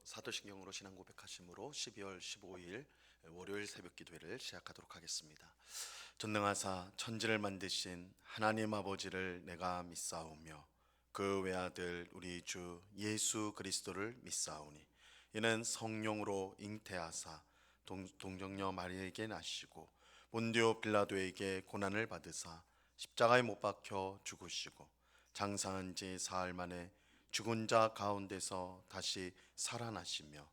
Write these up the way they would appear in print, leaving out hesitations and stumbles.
사도신경으로 신앙 고백하심으로 12월 15일 월요일 새벽 기도회를 시작하도록 하겠습니다. 전능하사 천지를 만드신 하나님 아버지를 내가 믿사오며 그 외아들 우리 주 예수 그리스도를 믿사오니 이는 성령으로 잉태하사 동정녀 마리아에게 나시고 본디오 빌라도에게 고난을 받으사 십자가에 못 박혀 죽으시고 장사한 지 사흘 만에 죽은 자 가운데서 다시 살아나시며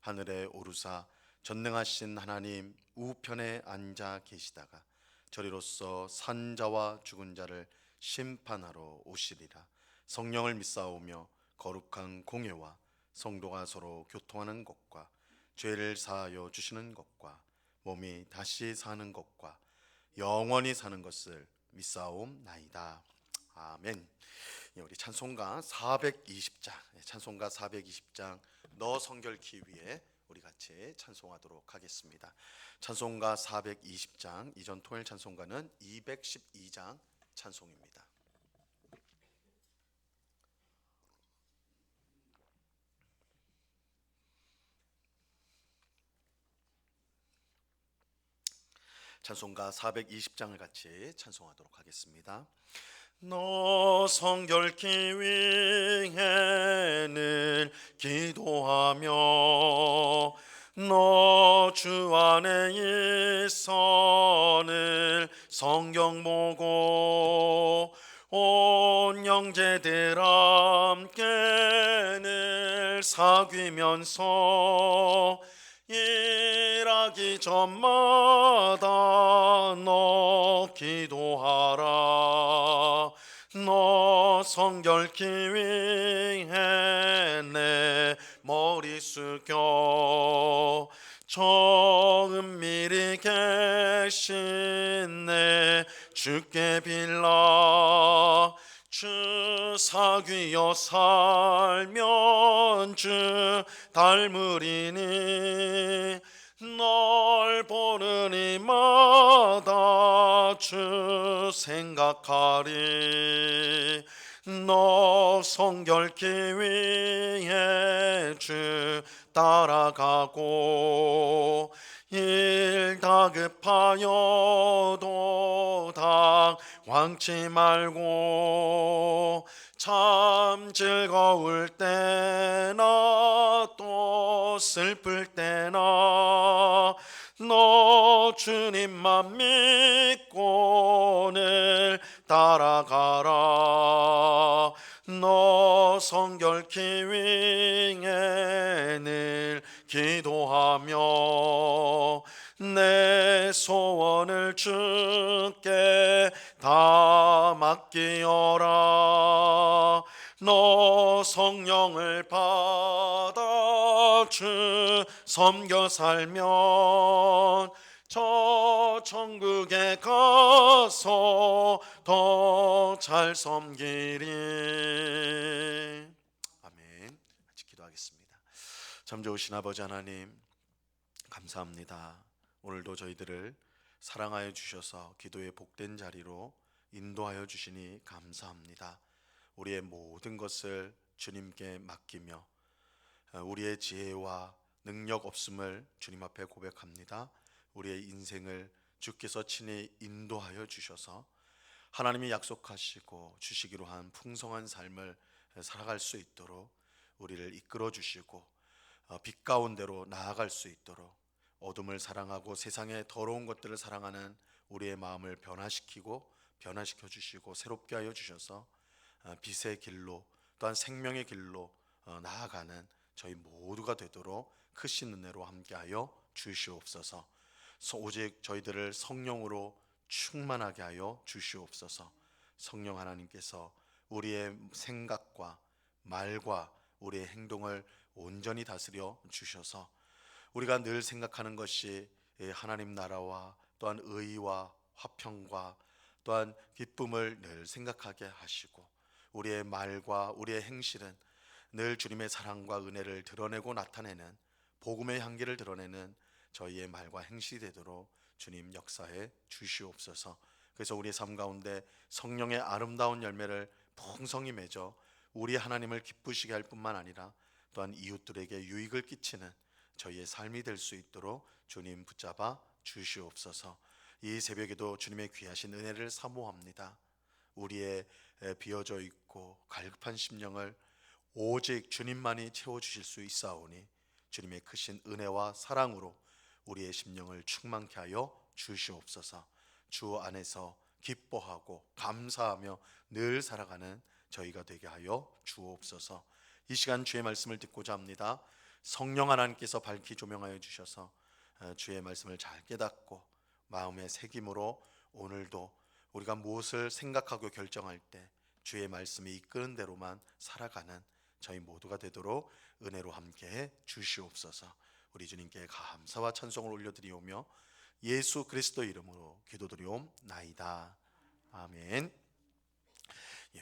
하늘에 오르사 전능하신 하나님 우편에 앉아 계시다가 저리로서 산 자와 죽은 자를 심판하러 오시리라. 성령을 믿사오며 거룩한 공회와 성도가 서로 교통하는 것과 죄를 사하여 주시는 것과 몸이 다시 사는 것과 영원히 사는 것을 믿사옵나이다. 아멘. 우리 찬송가 420장, 찬송가 420장 너 성결케 위해 우리 같이 찬송하도록 하겠습니다. 찬송가 420장, 이전 토요일 찬송가는 212장 찬송입니다. 찬송가 420장을 같이 찬송하도록 하겠습니다. 너 성결케 위해 늘 기도하며 너 주 안에 있어 늘 성경 보고 온 형제들 함께 늘 사귀면서 일하기 전마다 너 기도하라. 너 성결케 위해 내 머리 숙여 저 은밀히 계신 내 주께 빌라. 주 사귀어 살면 주 닮으리니 널 보는 이마다 주 생각하리. 너 성결케 위해 주 따라가고 일 다급하여도 당황치 말고 참 즐거울 때나 또 슬플 때나 너 주님만 믿고 늘 따라가라. 너 성결케 위해 늘 기도하며 내 소원을 주께 다 맡기어라. 너 성령을 받아 주 섬겨 살면 저 천국에 가서 더 잘 섬기리. 아멘. 같이 기도하겠습니다. 참 좋으신 아버지 하나님, 감사합니다. 오늘도 저희들을 사랑하여 주셔서 기도의 복된 자리로 인도하여 주시니 감사합니다. 우리의 모든 것을 주님께 맡기며 우리의 지혜와 능력 없음을 주님 앞에 고백합니다. 우리의 인생을 주께서 친히 인도하여 주셔서 하나님이 약속하시고 주시기로 한 풍성한 삶을 살아갈 수 있도록 우리를 이끌어 주시고 빛 가운데로 나아갈 수 있도록 어둠을 사랑하고 세상의 더러운 것들을 사랑하는 우리의 마음을 변화시켜 주시고 새롭게 하여 주셔서 빛의 길로 또한 생명의 길로 나아가는 저희 모두가 되도록 크신 은혜로 함께하여 주시옵소서. 오직 저희들을 성령으로 충만하게 하여 주시옵소서. 성령 하나님께서 우리의 생각과 말과 우리의 행동을 온전히 다스려 주셔서 우리가 늘 생각하는 것이 하나님 나라와 또한 의와 화평과 또한 기쁨을 늘 생각하게 하시고 우리의 말과 우리의 행실은 늘 주님의 사랑과 은혜를 드러내고 나타내는 복음의 향기를 드러내는 저희의 말과 행실이 되도록 주님 역사해 주시옵소서. 그래서 우리의 삶 가운데 성령의 아름다운 열매를 풍성히 맺어 우리 하나님을 기쁘시게 할 뿐만 아니라 또한 이웃들에게 유익을 끼치는 저희의 삶이 될 수 있도록 주님 붙잡아 주시옵소서. 이 새벽에도 주님의 귀하신 은혜를 사모합니다. 우리의 비어져 있고 갈급한 심령을 오직 주님만이 채워주실 수 있사오니 주님의 크신 은혜와 사랑으로 우리의 심령을 충만케 하여 주시옵소서. 주 안에서 기뻐하고 감사하며 늘 살아가는 저희가 되게 하여 주옵소서. 이 시간 주의 말씀을 듣고자 합니다. 성령 하나님께서 밝히 조명하여 주셔서 주의 말씀을 잘 깨닫고 마음의 새김으로 오늘도 우리가 무엇을 생각하고 결정할 때 주의 말씀이 이끄는 대로만 살아가는 저희 모두가 되도록 은혜로 함께해 주시옵소서. 우리 주님께 감사와 찬송을 올려드리오며 예수 그리스도 이름으로 기도드리옵나이다. 아멘.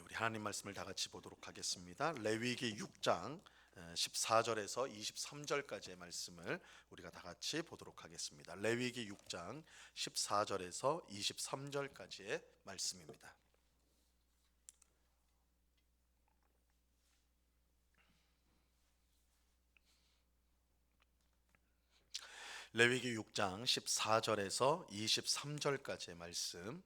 우리 하나님 말씀을 다 같이 보도록 하겠습니다. 레위기 6장 14절에서 23절까지의 말씀을 우리가 다 같이 보도록 하겠습니다. 레위기 6장 14절에서 23절까지의 말씀입니다. 레위기 6장 14절에서 23절까지의 말씀,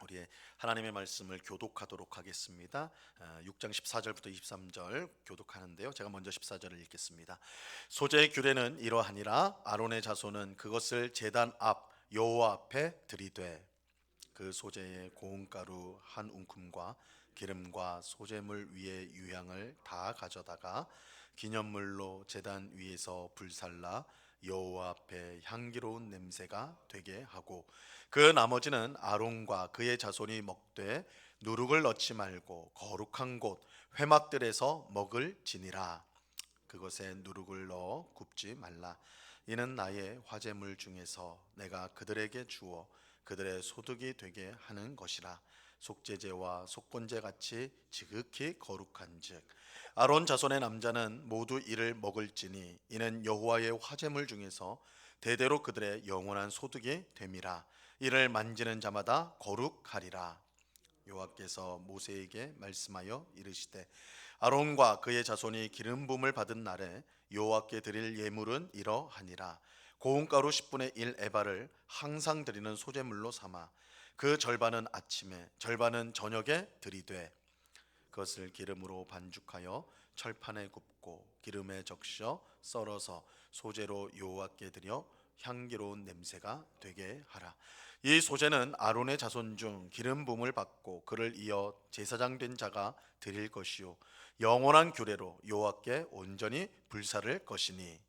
우리 하나님의 말씀을 교독하도록 하겠습니다. 6장 14절부터 23절 교독하는데요, 제가 먼저 14절을 읽겠습니다. 소재의 규례는 이러하니라. 아론의 자손은 그것을 제단 앞 여호와 앞에 들이되 그 소재의 고운가루 한 움큼과 기름과 소재물 위에 유향을 다 가져다가 기념물로 제단 위에서 불살라 여호와 앞에 향기로운 냄새가 되게 하고 그 나머지는 아론과 그의 자손이 먹되 누룩을 넣지 말고 거룩한 곳 회막들에서 먹을지니라. 그것에 누룩을 넣어 굽지 말라. 이는 나의 화제물 중에서 내가 그들에게 주어 그들의 소득이 되게 하는 것이라. 속죄제와 속건제 같이 지극히 거룩한즉 아론 자손의 남자는 모두 이를 먹을지니 이는 여호와의 화제물 중에서 대대로 그들의 영원한 소득이 됨이라. 이를 만지는 자마다 거룩하리라. 여호와께서 모세에게 말씀하여 이르시되 아론과 그의 자손이 기름 부음을 받은 날에 여호와께 드릴 예물은 이러하니라. 고운가루 10분의 1 에바를 항상 드리는 소제물로 삼아 그 절반은 아침에 절반은 저녁에 드리되 그것을 기름으로 반죽하여 철판에 굽고 기름에 적셔 썰어서 소재로 여호와께 드려 향기로운 냄새가 되게 하라. 이 소재는 아론의 자손 중 기름 부음을 받고 그를 이어 제사장 된 자가 드릴 것이요 영원한 규례로 여호와께 온전히 불사를 것이니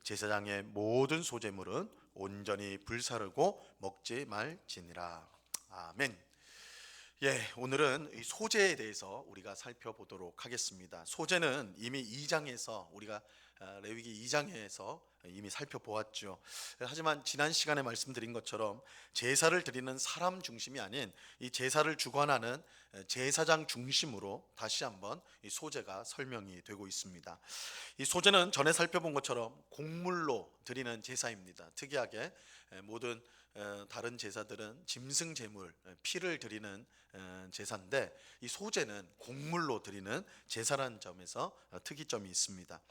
제사장의 모든 소재물은 온전히 불사르고 먹지 말지니라. 아멘. 오늘은 이 소재에 대해서 우리가 살펴보도록 하겠습니다. 소재는 이미 2장에서 우리가 레위기 2장에서 이미 살펴보았죠. 하지만 지난 시간에 말씀드린 것처럼 제사를 드리는 사람 중심이 아닌 이 제사를 주관하는 제사장 중심으로 다시 한번 이 소재가 설명이 되고 있습니다. 이 소재는 전에 살펴본 것처럼 곡물로 드리는 제사입니다. 특이하게 모든 다른 제사들은 짐승 제물, 피를 드리는 제사인데 이 소재는 곡물로 드리는 제사라는 점에서 특이점이 있습니다.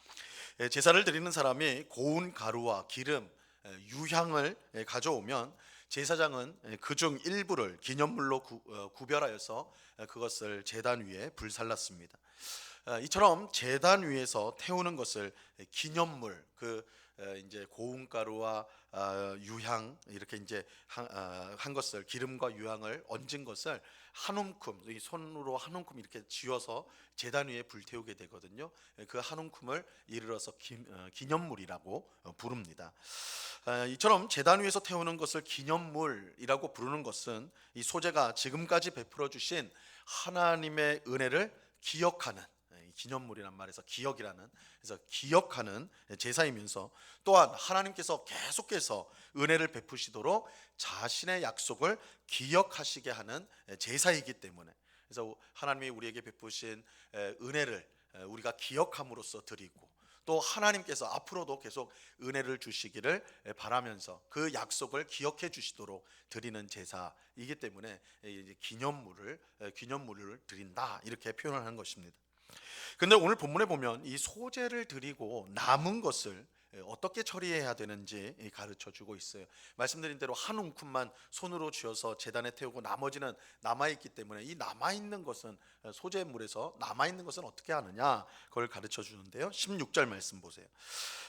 제사를 드리는 사람이 고운 가루와 기름, 유향을 가져오면 제사장은 그중 일부를 기념물로 구별하여서 그것을 제단 위에 불살랐습니다. 이처럼 제단 위에서 태우는 것을 기념물, 이제 고운 가루와 유향 이렇게 이제 한 것을 기름과 유향을 얹은 것을 한 움큼 이 손으로 한 움큼 이렇게 쥐어서 제단 위에 불태우게 되거든요. 그 한 움큼을 이르러서 기념물이라고 부릅니다. 이처럼 제단 위에서 태우는 것을 기념물이라고 부르는 것은 이 소재가 지금까지 베풀어 주신 하나님의 은혜를 기억하는, 기념물이란 말에서 기억이라는, 그래서 기억하는 제사이면서 또한 하나님께서 계속해서 은혜를 베푸시도록 자신의 약속을 기억하시게 하는 제사이기 때문에, 그래서 하나님이 우리에게 베푸신 은혜를 우리가 기억함으로써 드리고 또 하나님께서 앞으로도 계속 은혜를 주시기를 바라면서 그 약속을 기억해 주시도록 드리는 제사이기 때문에 기념물을 드린다 이렇게 표현을 하는 것입니다. 근데 오늘 본문에 보면 이 소재를 드리고 남은 것을 어떻게 처리해야 되는지 가르쳐 주고 있어요. 말씀드린 대로 한 움큼만 손으로 쥐어서 제단에 태우고 나머지는 남아있기 때문에 이 남아있는 것은 소재물에서 남아있는 것은 어떻게 하느냐 그걸 가르쳐 주는데요. 16절 말씀 보세요.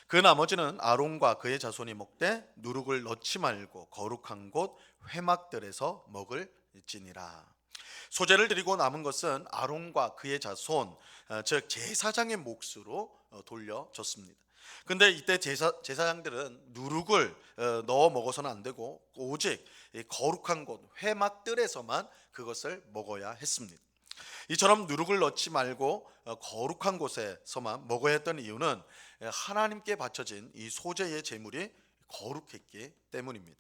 그 나머지는 아론과 그의 자손이 먹되 누룩을 넣지 말고 거룩한 곳 회막들에서 먹을지니라. 소재를 드리고 남은 것은 아론과 그의 자손, 즉 제사장의 몫으로 돌려졌습니다. 근데 이때 제사장들은 누룩을 넣어 먹어서는 안 되고 오직 거룩한 곳 회막들에서만 그것을 먹어야 했습니다. 이처럼 누룩을 넣지 말고 거룩한 곳에서만 먹어야 했던 이유는 하나님께 바쳐진 이 소재의 제물이 거룩했기 때문입니다.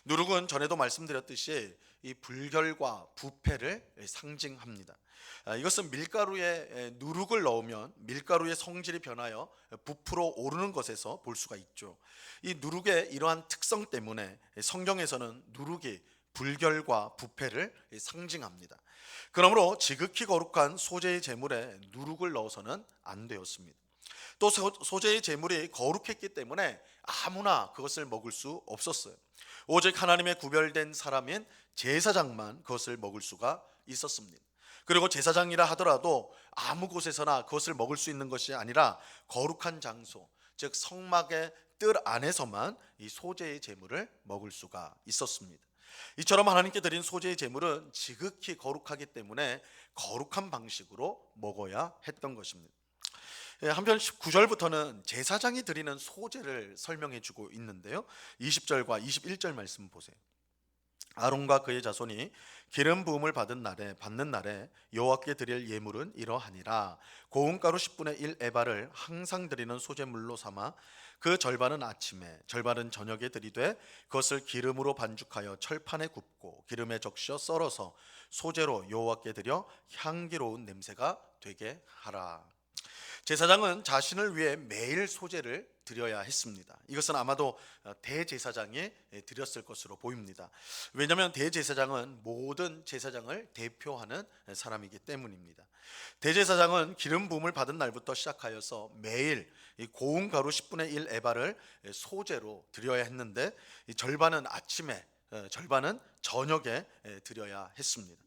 누룩은 전에도 말씀드렸듯이 이 불결과 부패를 상징합니다. 이것은 밀가루에 누룩을 넣으면 밀가루의 성질이 변하여 부풀어 오르는 것에서 볼 수가 있죠. 이 누룩의 이러한 특성 때문에 성경에서는 누룩이 불결과 부패를 상징합니다. 그러므로 지극히 거룩한 소재의 제물에 누룩을 넣어서는 안 되었습니다. 또 소재의 제물이 거룩했기 때문에 아무나 그것을 먹을 수 없었어요. 오직 하나님의 구별된 사람인 제사장만 그것을 먹을 수가 있었습니다. 그리고 제사장이라 하더라도 아무 곳에서나 그것을 먹을 수 있는 것이 아니라 거룩한 장소, 즉 성막의 뜰 안에서만 이 소재의 제물을 먹을 수가 있었습니다. 이처럼 하나님께 드린 소재의 제물은 지극히 거룩하기 때문에 거룩한 방식으로 먹어야 했던 것입니다. 한편 19절부터는 제사장이 드리는 소재를 설명해 주고 있는데요. 20절과 21절 말씀 보세요. 아론과 그의 자손이 기름 부음을 받는 날에 여호와께 드릴 예물은 이러하니라. 고운가루 10분의 1 에바를 항상 드리는 소재물로 삼아 그 절반은 아침에 절반은 저녁에 드리되 그것을 기름으로 반죽하여 철판에 굽고 기름에 적셔 썰어서 소재로 여호와께 드려 향기로운 냄새가 되게 하라. 제사장은 자신을 위해 매일 소재를 드려야 했습니다. 이것은 아마도 대제사장이 드렸을 것으로 보입니다. 왜냐하면 대제사장은 모든 제사장을 대표하는 사람이기 때문입니다. 대제사장은 기름 부음을 받은 날부터 시작하여서 매일 고운 가루 10분의 1 에바를 소재로 드려야 했는데 절반은 아침에 절반은 저녁에 드려야 했습니다.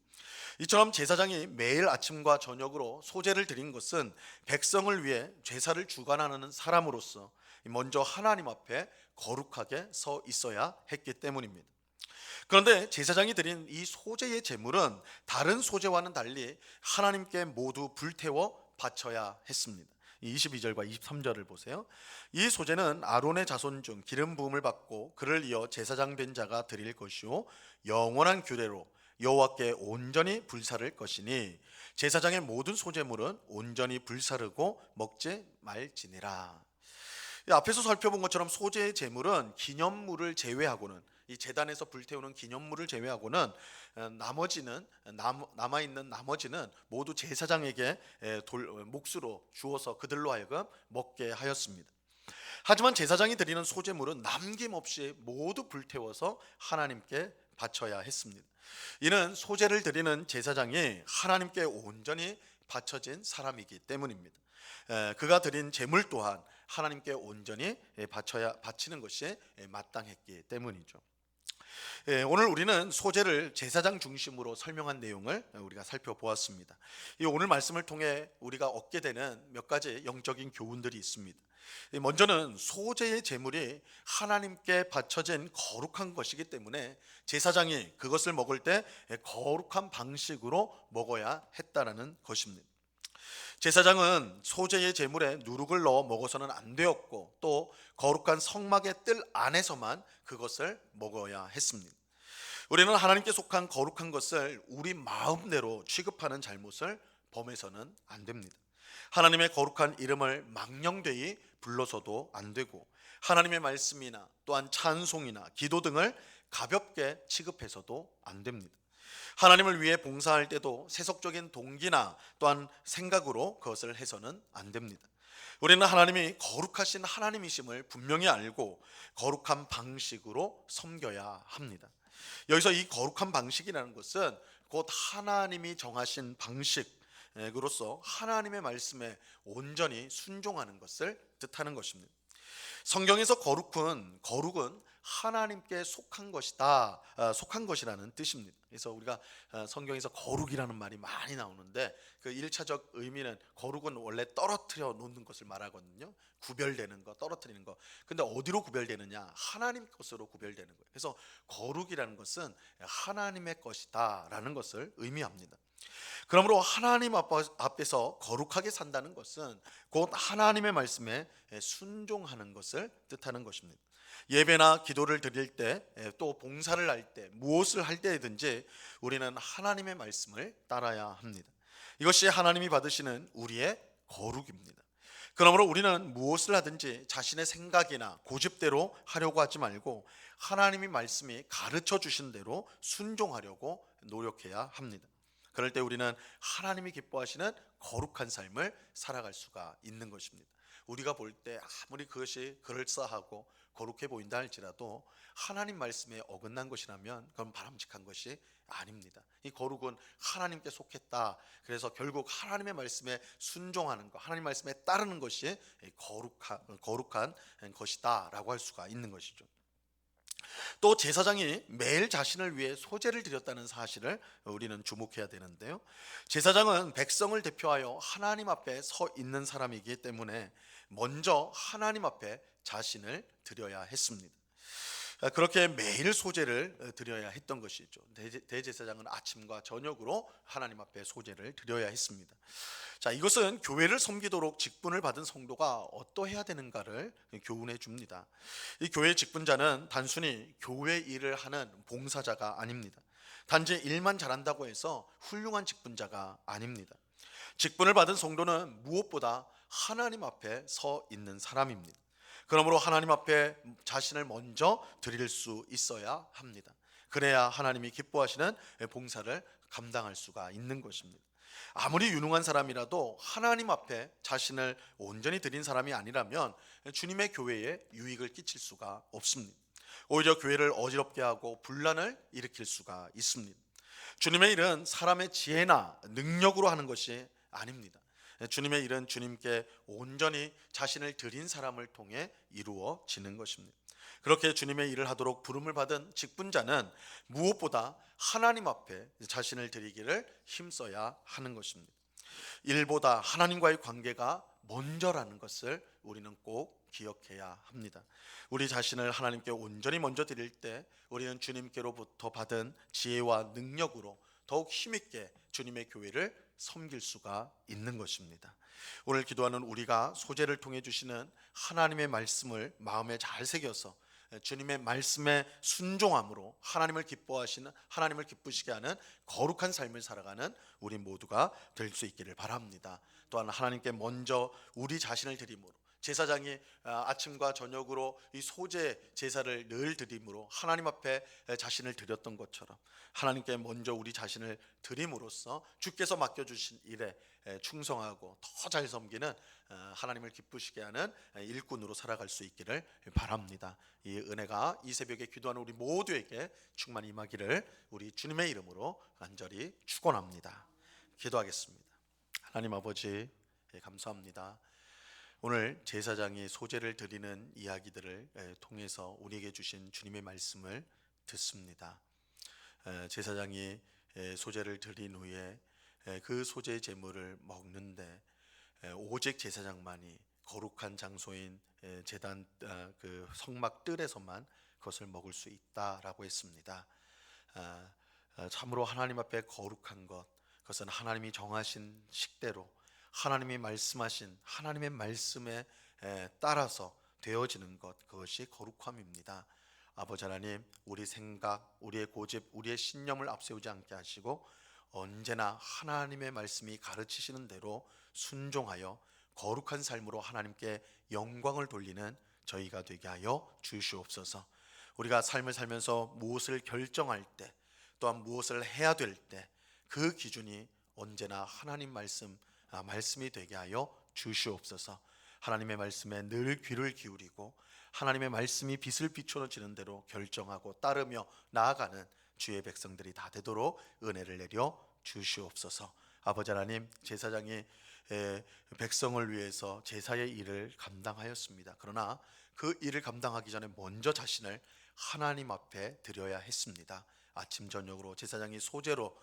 이처럼 제사장이 매일 아침과 저녁으로 소재를 드린 것은 백성을 위해 제사를 주관하는 사람으로서 먼저 하나님 앞에 거룩하게 서 있어야 했기 때문입니다. 그런데 제사장이 드린 이 소재의 제물은 다른 소재와는 달리 하나님께 모두 불태워 바쳐야 했습니다. 22절과 23절을 보세요. 이 소재는 아론의 자손 중 기름 부음을 받고 그를 이어 제사장 된 자가 드릴 것이요 영원한 규례로 여호와께 온전히 불사를 것이니 제사장의 모든 소재물은 온전히 불사르고 먹지 말지니라. 앞에서 살펴본 것처럼 소재의 제물은 기념물을 제외하고는 이 제단에서 불태우는 기념물을 제외하고는 나머지는 남아있는 나머지는 모두 제사장에게 몫으로 주어서 그들로 하여금 먹게 하였습니다. 하지만 제사장이 드리는 소재물은 남김없이 모두 불태워서 하나님께 바쳐야 했습니다. 이는 소재를 드리는 제사장이 하나님께 온전히 바쳐진 사람이기 때문입니다. 그가 드린 제물 또한 하나님께 온전히 바치는 것이 마땅했기 때문이죠. 오늘 우리는 소재를 제사장 중심으로 설명한 내용을 우리가 살펴보았습니다. 이 오늘 말씀을 통해 우리가 얻게 되는 몇 가지 영적인 교훈들이 있습니다. 먼저는 소재의 제물이 하나님께 바쳐진 거룩한 것이기 때문에 제사장이 그것을 먹을 때 거룩한 방식으로 먹어야 했다라는 것입니다. 제사장은 소재의 제물에 누룩을 넣어 먹어서는 안 되었고 또 거룩한 성막의 뜰 안에서만 그것을 먹어야 했습니다. 우리는 하나님께 속한 거룩한 것을 우리 마음대로 취급하는 잘못을 범해서는 안 됩니다. 하나님의 거룩한 이름을 망령되이 불러서도 안 되고 하나님의 말씀이나 또한 찬송이나 기도 등을 가볍게 취급해서도 안 됩니다. 하나님을 위해 봉사할 때도 세속적인 동기나 또한 생각으로 그것을 해서는 안 됩니다. 우리는 하나님이 거룩하신 하나님이심을 분명히 알고 거룩한 방식으로 섬겨야 합니다. 여기서 이 거룩한 방식이라는 것은 곧 하나님이 정하신 방식, 그로서 하나님의 말씀에 온전히 순종하는 것을 뜻하는 것입니다. 성경에서 거룩은 하나님께 속한 것이다, 속한 것이라는 뜻입니다. 그래서 우리가 성경에서 거룩이라는 말이 많이 나오는데 그 1차적 의미는 거룩은 원래 떨어뜨려 놓는 것을 말하거든요. 구별되는 거, 떨어뜨리는 거. 근데 어디로 구별되느냐? 하나님 것으로 구별되는 거예요. 그래서 거룩이라는 것은 하나님의 것이다라는 것을 의미합니다. 그러므로 하나님 앞에서 거룩하게 산다는 것은 곧 하나님의 말씀에 순종하는 것을 뜻하는 것입니다. 예배나 기도를 드릴 때, 또 봉사를 할 때, 무엇을 할 때든지 우리는 하나님의 말씀을 따라야 합니다. 이것이 하나님이 받으시는 우리의 거룩입니다. 그러므로 우리는 무엇을 하든지 자신의 생각이나 고집대로 하려고 하지 말고 하나님의 말씀이 가르쳐 주신 대로 순종하려고 노력해야 합니다. 그럴 때 우리는 하나님이 기뻐하시는 거룩한 삶을 살아갈 수가 있는 것입니다. 우리가 볼 때 아무리 그것이 그럴싸하고 거룩해 보인다 할지라도 하나님 말씀에 어긋난 것이라면 그건 바람직한 것이 아닙니다. 이 거룩은 하나님께 속했다. 그래서 결국 하나님의 말씀에 순종하는 것, 하나님 말씀에 따르는 것이 거룩한 것이다 라고 할 수가 있는 것이죠. 또 제사장이 매일 자신을 위해 소제를 드렸다는 사실을 우리는 주목해야 되는데요. 제사장은 백성을 대표하여 하나님 앞에 서 있는 사람이기 때문에 먼저 하나님 앞에 자신을 드려야 했습니다. 그렇게 매일 소제를 드려야 했던 것이죠. 대제사장은 아침과 저녁으로 하나님 앞에 소제를 드려야 했습니다. 자, 이것은 교회를 섬기도록 직분을 받은 성도가 어떠해야 되는가를 교훈해 줍니다. 이 교회 직분자는 단순히 교회 일을 하는 봉사자가 아닙니다. 단지 일만 잘한다고 해서 훌륭한 직분자가 아닙니다. 직분을 받은 성도는 무엇보다 하나님 앞에 서 있는 사람입니다. 그러므로 하나님 앞에 자신을 먼저 드릴 수 있어야 합니다. 그래야 하나님이 기뻐하시는 봉사를 감당할 수가 있는 것입니다. 아무리 유능한 사람이라도 하나님 앞에 자신을 온전히 드린 사람이 아니라면 주님의 교회에 유익을 끼칠 수가 없습니다. 오히려 교회를 어지럽게 하고 분란을 일으킬 수가 있습니다. 주님의 일은 사람의 지혜나 능력으로 하는 것이 아닙니다. 주님의 일은 주님께 온전히 자신을 드린 사람을 통해 이루어지는 것입니다. 그렇게 주님의 일을 하도록 부름을 받은 직분자는 무엇보다 하나님 앞에 자신을 드리기를 힘써야 하는 것입니다. 일보다 하나님과의 관계가 먼저라는 것을 우리는 꼭 기억해야 합니다. 우리 자신을 하나님께 온전히 먼저 드릴 때 우리는 주님께로부터 받은 지혜와 능력으로 더욱 힘있게 주님의 교회를 섬길 수가 있는 것입니다. 오늘 기도하는 우리가 소제를 통해 주시는 하나님의 말씀을 마음에 잘 새겨서 주님의 말씀에 순종함으로 하나님을 기뻐하시는, 하나님을 기쁘시게 하는 거룩한 삶을 살아가는 우리 모두가 될 수 있기를 바랍니다. 또한 하나님께 먼저 우리 자신을 드림으로, 제사장이 아침과 저녁으로 이 소제 제사를 늘 드림으로 하나님 앞에 자신을 드렸던 것처럼 하나님께 먼저 우리 자신을 드림으로써 주께서 맡겨주신 일에 충성하고 더 잘 섬기는 하나님을 기쁘시게 하는 일꾼으로 살아갈 수 있기를 바랍니다. 이 은혜가 이 새벽에 기도하는 우리 모두에게 충만히 임하기를 우리 주님의 이름으로 간절히 축원합니다. 기도하겠습니다. 하나님 아버지, 감사합니다. 오늘 제사장이 소제를 드리는 이야기들을 통해서 우리에게 주신 주님의 말씀을 듣습니다. 제사장이 소제를 드린 후에 그 소제 제물을 먹는데 오직 제사장만이 거룩한 장소인 제단 그 성막 뜰에서만 그것을 먹을 수 있다라고 했습니다. 참으로 하나님 앞에 거룩한 것, 그것은 하나님이 정하신 식대로 하나님이 말씀하신 하나님의 말씀에 따라서 되어지는 것, 그것이 거룩함입니다. 아버지 하나님, 우리 생각, 우리의 고집, 우리의 신념을 앞세우지 않게 하시고 언제나 하나님의 말씀이 가르치시는 대로 순종하여 거룩한 삶으로 하나님께 영광을 돌리는 저희가 되게 하여 주시옵소서. 우리가 삶을 살면서 무엇을 결정할 때, 또한 무엇을 해야 될 때 그 기준이 언제나 하나님 말씀이 되게 하여 주시옵소서. 하나님의 말씀에 늘 귀를 기울이고 하나님의 말씀이 빛을 비춰지는 대로 결정하고 따르며 나아가는 주의 백성들이 다 되도록 은혜를 내려 주시옵소서. 아버지 하나님, 제사장이 백성을 위해서 제사의 일을 감당하였습니다. 그러나 그 일을 감당하기 전에 먼저 자신을 하나님 앞에 드려야 했습니다. 아침 저녁으로 제사장이 소제로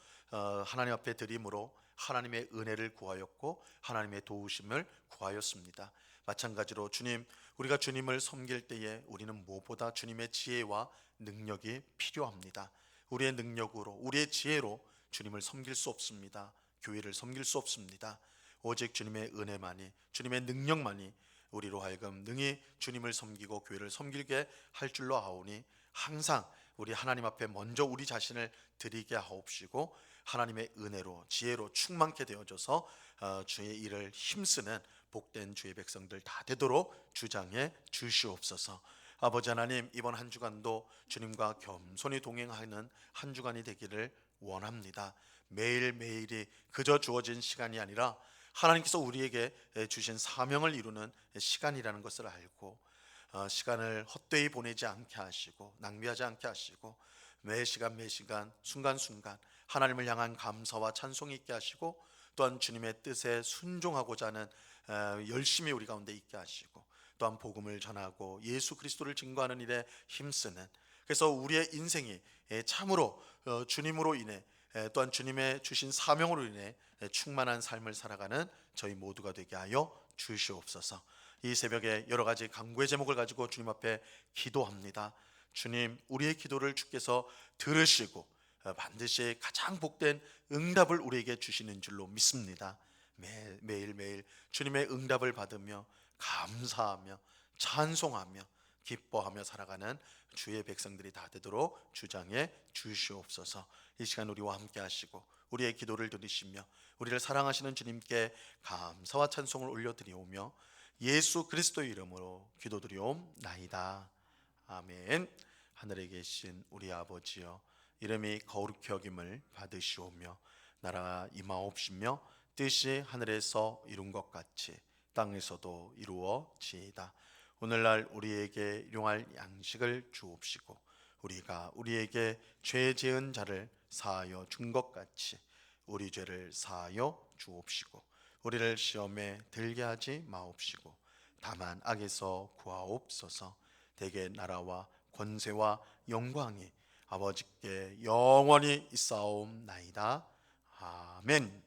하나님 앞에 드림으로 하나님의 은혜를 구하였고 하나님의 도우심을 구하였습니다. 마찬가지로 주님, 우리가 주님을 섬길 때에 우리는 무엇보다 주님의 지혜와 능력이 필요합니다. 우리의 능력으로, 우리의 지혜로 주님을 섬길 수 없습니다. 교회를 섬길 수 없습니다. 오직 주님의 은혜만이, 주님의 능력만이 우리로 하여금 능히 주님을 섬기고 교회를 섬기게 할 줄로 아오니, 항상 우리 하나님 앞에 먼저 우리 자신을 드리게 하옵시고 하나님의 은혜로 지혜로 충만케 되어져서 주의 일을 힘쓰는 복된 주의 백성들 다 되도록 주장해 주시옵소서. 아버지 하나님, 이번 한 주간도 주님과 겸손히 동행하는 한 주간이 되기를 원합니다. 매일매일이 그저 주어진 시간이 아니라 하나님께서 우리에게 주신 사명을 이루는 시간이라는 것을 알고 시간을 헛되이 보내지 않게 하시고 낭비하지 않게 하시고 매 시간 매 시간 순간순간 하나님을 향한 감사와 찬송이 있게 하시고 또한 주님의 뜻에 순종하고자 하는 열심히 우리 가운데 있게 하시고 또한 복음을 전하고 예수 그리스도를 증거하는 일에 힘쓰는, 그래서 우리의 인생이 참으로 주님으로 인해 또한 주님의 주신 사명으로 인해 충만한 삶을 살아가는 저희 모두가 되게 하여 주시옵소서. 이 새벽에 여러 가지 간구의 제목을 가지고 주님 앞에 기도합니다. 주님, 우리의 기도를 주께서 들으시고 반드시 가장 복된 응답을 우리에게 주시는 줄로 믿습니다. 매일매일 주님의 응답을 받으며 감사하며 찬송하며 기뻐하며 살아가는 주의 백성들이 다 되도록 주장해 주시옵소서. 이 시간 우리와 함께 하시고 우리의 기도를 들으시며 우리를 사랑하시는 주님께 감사와 찬송을 올려드리오며 예수 그리스도의 이름으로 기도드리옵나이다. 아멘. 하늘에 계신 우리 아버지여, 이름이 거룩히 여김을 받으시오며 나라가 임하옵시며 뜻이 하늘에서 이룬 것 같이 땅에서도 이루어지이다. 오늘날 우리에게 일용할 양식을 주옵시고 우리가 우리에게 죄 지은 자를 사하여 준 것 같이 우리 죄를 사하여 주옵시고 우리를 시험에 들게 하지 마옵시고 다만 악에서 구하옵소서. 대개 나라와 권세와 영광이 아버지께 영원히 있사옵나이다. 아멘.